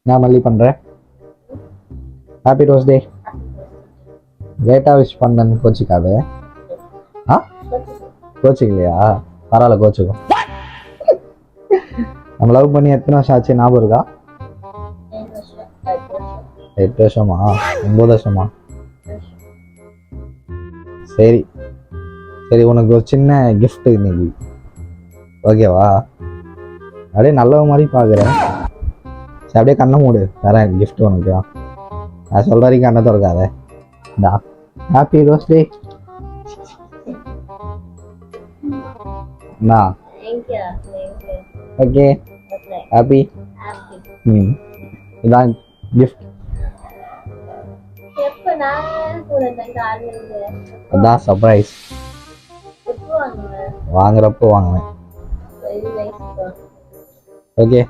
நான் மல்லி பண்ணுறேன். ஹாப்பி ரோஸ் டே. லேட்டாக விஷ் பண்ணேன்னு கோச்சிக்காது. ஆ கோச்சிக்கலையா? பரவாயில்ல, கோச்சிக்கும். நம்ம லவ் பண்ணி எத்தனை வருஷம் ஆச்சு ஞாபகம் இருக்கா? 8 வருஷமா? 9 வருஷமா? சரி சரி, உனக்கு ஒரு சின்ன கிஃப்ட் இன்னைக்கு, ஓகேவா? அப்படியே நல்ல மாதிரி பார்க்குறேன். சரி, அப்படியே கண்ணை மூடு, தரேன் கிஃப்ட் உனக்கு. நான் சொல்கிற வரைக்கும் கண்ணை திறக்காத. Happy rose day. Okay, happy. இதான் கிஃப்ட். அதான் சர்ப்ரைஸ். வாங்குறப்போ வாங்குவேன். ஓகே.